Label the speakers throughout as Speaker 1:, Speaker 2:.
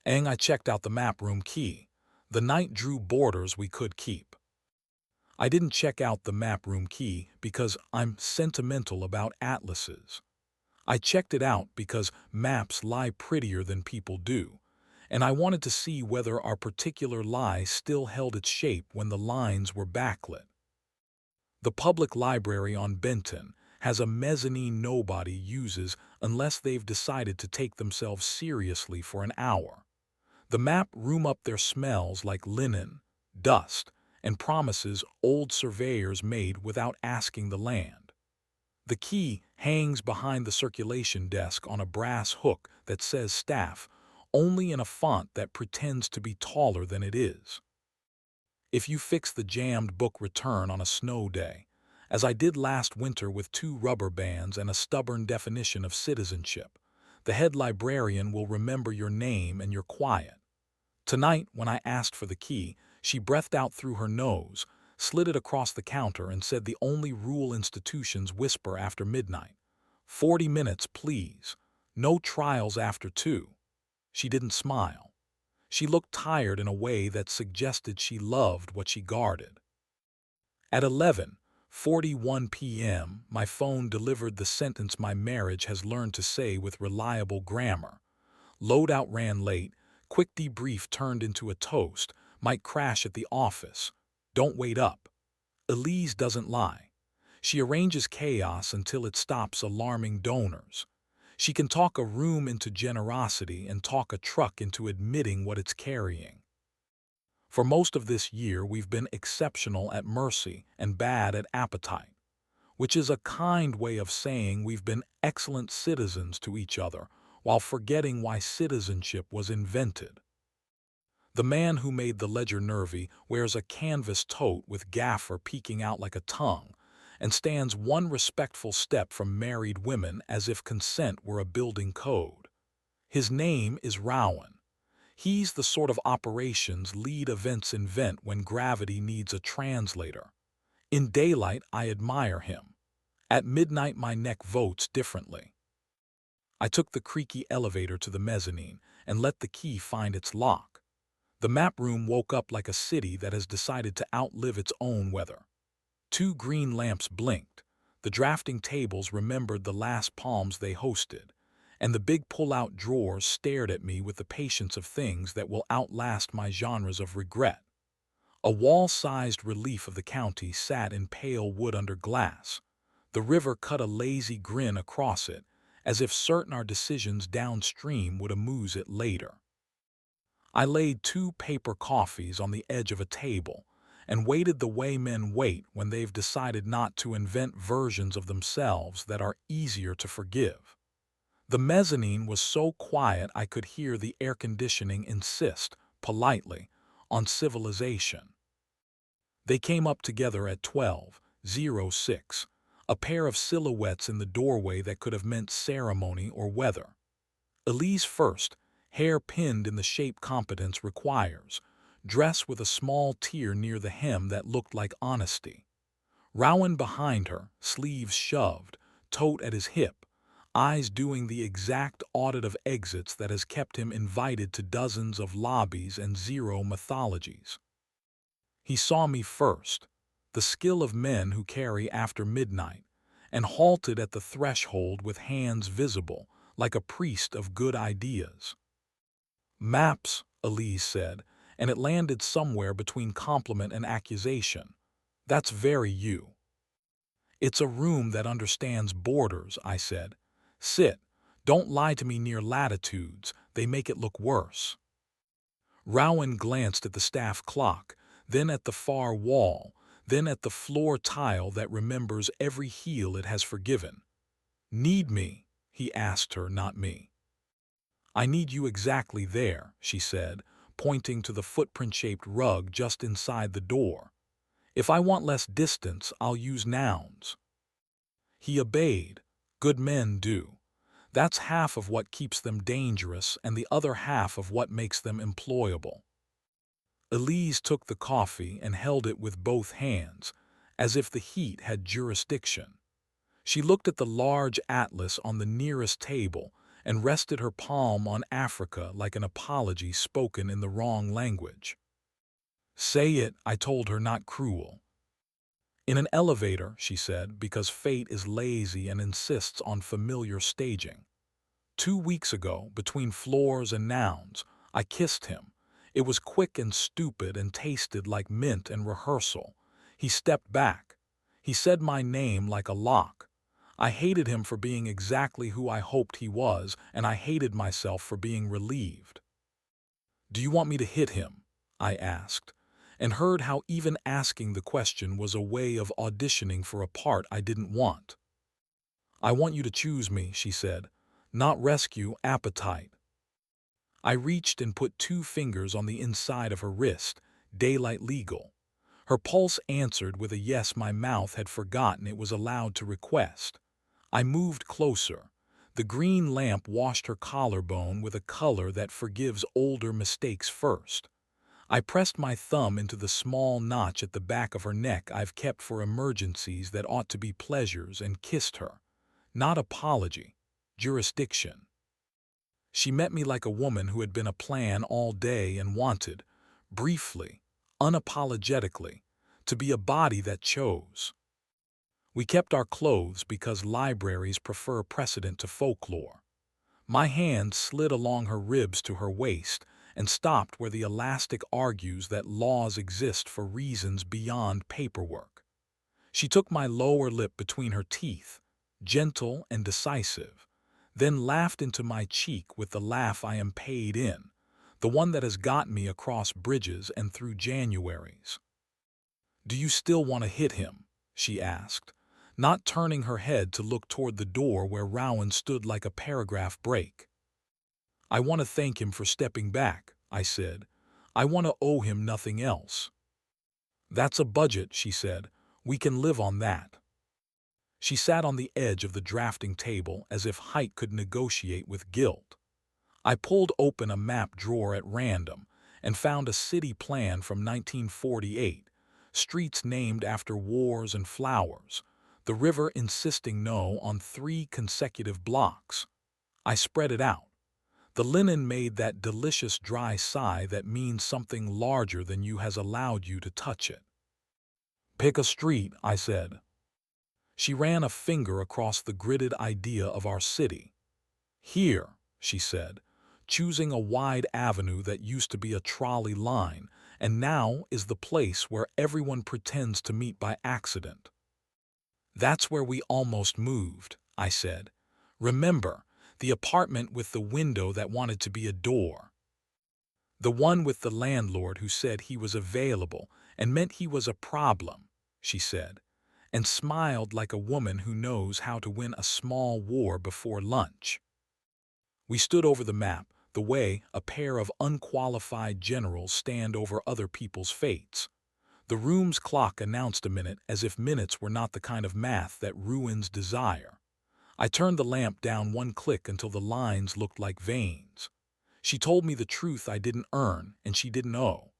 Speaker 1: I checked out the map room key. The night drew borders we could keep. I didn't check out the map room key because I'm sentimental about atlases. I checked it out because maps lie prettier than people do, and I wanted to see whether our particular lie still held its shape when the lines were backlit. The public library on Benton has a mezzanine nobody uses unless they've decided to take themselves seriously for an hour. The map room up there smells like linen, dust, and promises old surveyors made without asking the land. The key hangs behind the circulation desk on a brass hook that says staff, only in a font that pretends to be taller than it is. If you fix the jammed book return on a snow day, as I did last winter with 2 rubber bands and a stubborn definition of citizenship, the head librarian will remember your name and your quiet. Tonight, when I asked for the key, she breathed out through her nose, slid it across the counter, and said the only rule institutions whisper after midnight. 40 minutes, please. No trials after 2. She didn't smile. She looked tired in a way that suggested she loved what she guarded. At 11:41 p.m., my phone delivered the sentence my marriage has learned to say with reliable grammar. Loadout ran late, quick debrief turned into a toast, might crash at the office. Don't wait up. Elise doesn't lie. She arranges chaos until it stops alarming donors. She can talk a room into generosity and talk a truck into admitting what it's carrying. For most of this year, we've been exceptional at mercy and bad at appetite, which is a kind way of saying we've been excellent citizens to each other while forgetting why citizenship was invented. The man who made the ledger nervy wears a canvas tote with gaffer peeking out like a tongue and stands one respectful step from married women as if consent were a building code. His name is Rowan. He's the sort of operations lead events invent when gravity needs a translator. In daylight, I admire him. At midnight, my neck votes differently. I took the creaky elevator to the mezzanine and let the key find its lock. The map room woke up like a city that has decided to outlive its own weather. 2 green lamps blinked. The drafting tables remembered the last palms they hosted, and the big pull-out drawers stared at me with the patience of things that will outlast my genres of regret. A wall-sized relief of the county sat in pale wood under glass. The river cut a lazy grin across it, as if certain our decisions downstream would amuse it later. I laid 2 paper coffees on the edge of a table and waited the way men wait when they've decided not to invent versions of themselves that are easier to forgive. The mezzanine was so quiet I could hear the air conditioning insist, politely, on civilization. They came up together at 12:06, a pair of silhouettes in the doorway that could have meant ceremony or weather. Elise first, hair pinned in the shape competence requires, dress with a small tear near the hem that looked like honesty. Rowan behind her, sleeves shoved, tote at his hip, eyes doing the exact audit of exits that has kept him invited to dozens of lobbies and 0 mythologies. He saw me first, the skill of men who carry after midnight, and halted at the threshold with hands visible, like a priest of good ideas. Maps, Elise said, and it landed somewhere between compliment and accusation. That's very you. It's a room that understands borders, I said. Sit. Don't lie to me near latitudes. They make it look worse. Rowan glanced at the staff clock, then at the far wall, then at the floor tile that remembers every heel it has forgiven. Need me? He asked her, not me. I need you exactly there, she said, pointing to the footprint-shaped rug just inside the door. If I want less distance, I'll use nouns. He obeyed. Good men do. That's half of what keeps them dangerous and the other half of what makes them employable. Elise took the coffee and held it with both hands, as if the heat had jurisdiction. She looked at the large atlas on the nearest table and rested her palm on Africa like an apology spoken in the wrong language. "Say it," I told her, not cruel. "In an elevator," she said, because fate is lazy and insists on familiar staging. "2 weeks ago, between floors and nouns, I kissed him. It was quick and stupid and tasted like mint and rehearsal. He stepped back. He said my name like a lock. I hated him for being exactly who I hoped he was, and I hated myself for being relieved. "Do you want me to hit him?" I asked, and heard how even asking the question was a way of auditioning for a part I didn't want. "I want you to choose me," she said, "not rescue appetite." I reached and put 2 fingers on the inside of her wrist, daylight legal. Her pulse answered with a yes my mouth had forgotten it was allowed to request. I moved closer. The green lamp washed her collarbone with a color that forgives older mistakes first. I pressed my thumb into the small notch at the back of her neck I've kept for emergencies that ought to be pleasures and kissed her. Not apology, jurisdiction. She met me like a woman who had been a plan all day and wanted, briefly, unapologetically, to be a body that chose. We kept our clothes because libraries prefer precedent to folklore. My hand slid along her ribs to her waist and stopped where the elastic argues that laws exist for reasons beyond paperwork. She took my lower lip between her teeth, gentle and decisive, then laughed into my cheek with the laugh I am paid in, the one that has got me across bridges and through Januaries. "Do you still want to hit him?" she asked, not turning her head to look toward the door where Rowan stood like a paragraph break. "I want to thank him for stepping back," I said. "I want to owe him nothing else." "That's a budget," she said. "We can live on that." She sat on the edge of the drafting table as if height could negotiate with guilt. I pulled open a map drawer at random and found a city plan from 1948, streets named after wars and flowers, the river insisting no on 3 consecutive blocks. I spread it out. The linen made that delicious dry sigh that means something larger than you has allowed you to touch it. "Pick a street," I said. She ran a finger across the gridded idea of our city. "Here," she said, choosing a wide avenue that used to be a trolley line and now is the place where everyone pretends to meet by accident. "That's where we almost moved," I said. "Remember, the apartment with the window that wanted to be a door. The one with the landlord who said he was available and meant he was a problem," she said, and smiled like a woman who knows how to win a small war before lunch. We stood over the map, the way a pair of unqualified generals stand over other people's fates. The room's clock announced a minute as if minutes were not the kind of math that ruins desire. I turned the lamp down 1 click until the lines looked like veins. She told me the truth I didn't earn and she didn't owe.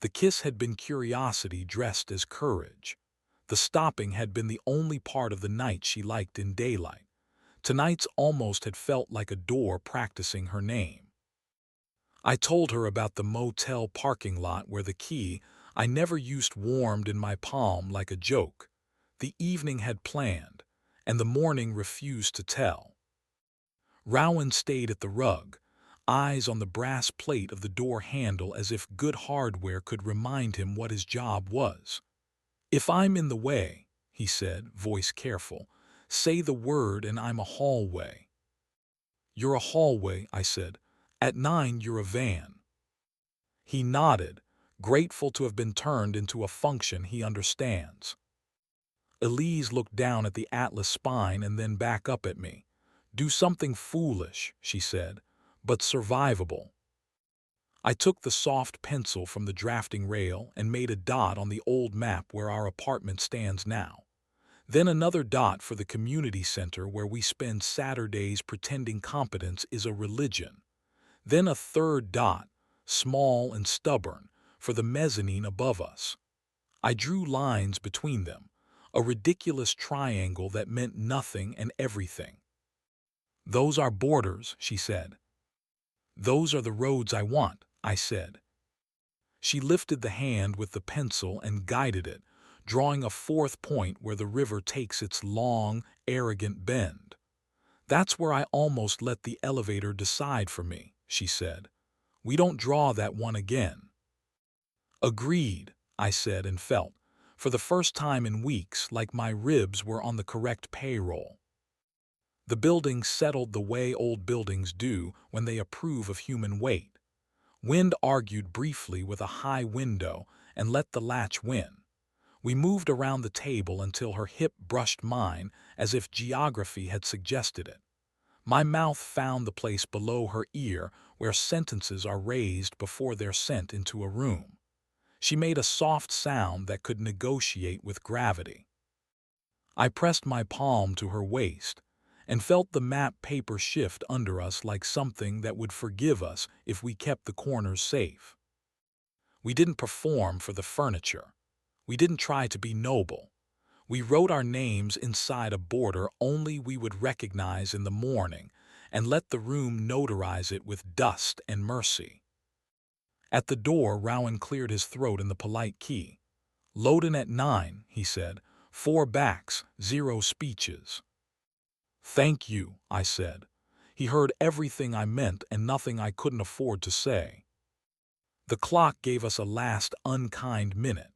Speaker 1: The kiss had been curiosity dressed as courage. The stopping had been the only part of the night she liked in daylight. Tonight's almost had felt like a door practicing her name. I told her about the motel parking lot where the key I never used warmed in my palm like a joke. The evening had planned, and the morning refused to tell. Rowan stayed at the rug, eyes on the brass plate of the door handle as if good hardware could remind him what his job was. "If I'm in the way," he said, voice careful, "say the word and I'm a hallway." "You're a hallway," I said. "At 9 you're a van." He nodded, grateful to have been turned into a function he understands. Elise looked down at the Atlas spine and then back up at me. "Do something foolish," she said, "but survivable." I took the soft pencil from the drafting rail and made a dot on the old map where our apartment stands now. Then another dot for the community center where we spend Saturdays pretending competence is a religion. Then a third dot, small and stubborn, for the mezzanine above us. I drew lines between them, a ridiculous triangle that meant nothing and everything. Those are borders, she said. Those are the roads I want, I said. She lifted the hand with the pencil and guided it, drawing a fourth point where the river takes its long, arrogant bend. That's where I almost let the elevator decide for me, she said. We don't draw that one again. Agreed, I said and felt, for the first time in weeks, like my ribs were on the correct payroll. The building settled the way old buildings do when they approve of human weight. Wind argued briefly with a high window and let the latch win. We moved around the table until her hip brushed mine as if geography had suggested it. My mouth found the place below her ear where sentences are raised before they're sent into a room. She made a soft sound that could negotiate with gravity. I pressed my palm to her waist and felt the map paper shift under us like something that would forgive us if we kept the corners safe. We didn't perform for the furniture. We didn't try to be noble. We wrote our names inside a border only we would recognize in the morning and let the room notarize it with dust and mercy. At the door, Rowan cleared his throat in the polite key. "Loadin' at 9, he said. 4 backs, 0 speeches. "Thank you," I said. He heard everything I meant and nothing I couldn't afford to say. The clock gave us a last unkind minute.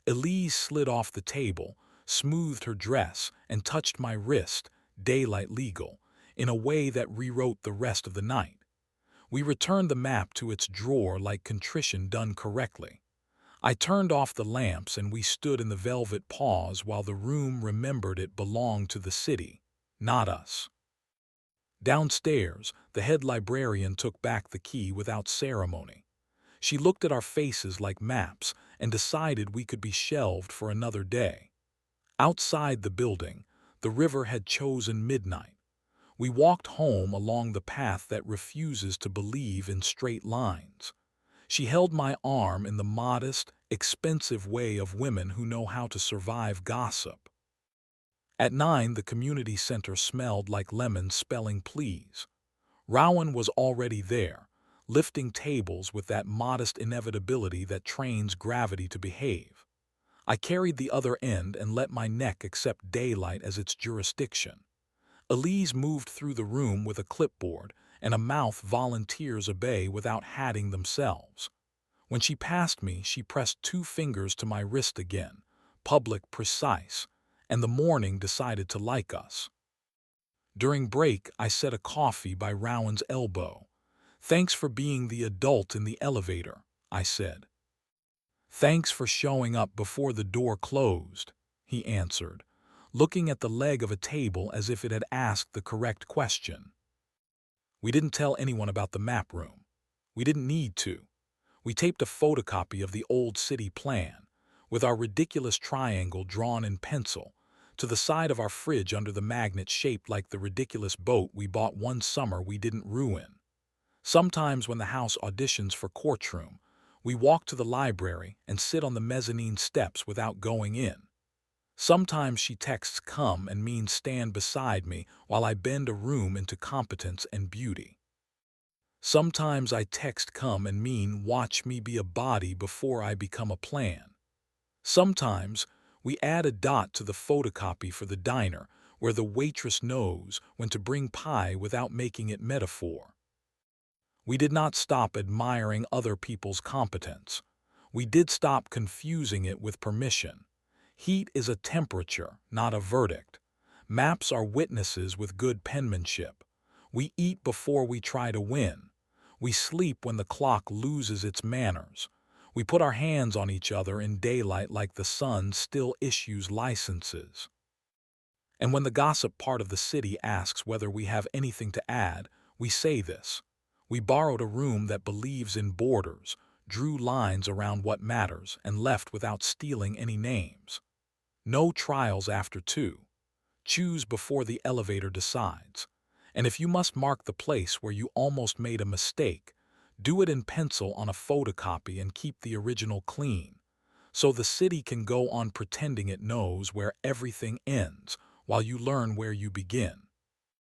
Speaker 1: Elise slid off the table, smoothed her dress, and touched my wrist, daylight legal, in a way that rewrote the rest of the night. We returned the map to its drawer like contrition done correctly. I turned off the lamps and we stood in the velvet pause while the room remembered it belonged to the city, not us. Downstairs, the head librarian took back the key without ceremony. She looked at our faces like maps and decided we could be shelved for another day. Outside the building, the river had chosen midnight. We walked home along the path that refuses to believe in straight lines. She held my arm in the modest, expensive way of women who know how to survive gossip. At 9, the community center smelled like lemons spelling please. Rowan was already there, lifting tables with that modest inevitability that trains gravity to behave. I carried the other end and let my neck accept daylight as its jurisdiction. Elise moved through the room with a clipboard, and a mouth volunteers obey without hatting themselves. When she passed me, she pressed 2 fingers to my wrist again, public precise, and the morning decided to like us. During break, I set a coffee by Rowan's elbow. "Thanks for being the adult in the elevator," I said. "Thanks for showing up before the door closed," he answered, looking at the leg of a table as if it had asked the correct question. We didn't tell anyone about the map room. We didn't need to. We taped a photocopy of the old city plan, with our ridiculous triangle drawn in pencil, to the side of our fridge under the magnet shaped like the ridiculous boat we bought one summer we didn't ruin. Sometimes when the house auditions for courtroom, we walk to the library and sit on the mezzanine steps without going in. Sometimes she texts "come" and means stand beside me while I bend a room into competence and beauty. Sometimes I text "come" and mean watch me be a body before I become a plan. Sometimes we add a dot to the photocopy for the diner where the waitress knows when to bring pie without making it metaphor. We did not stop admiring other people's competence. We did stop confusing it with permission. Heat is a temperature, not a verdict. Maps are witnesses with good penmanship. We eat before we try to win. We sleep when the clock loses its manners. We put our hands on each other in daylight like the sun still issues licenses. And when the gossip part of the city asks whether we have anything to add, we say this. We borrowed a room that believes in borders, drew lines around what matters, and left without stealing any names. No trials after 2. Choose before the elevator decides. And if you must mark the place where you almost made a mistake, do it in pencil on a photocopy and keep the original clean, so the city can go on pretending it knows where everything ends while you learn where you begin.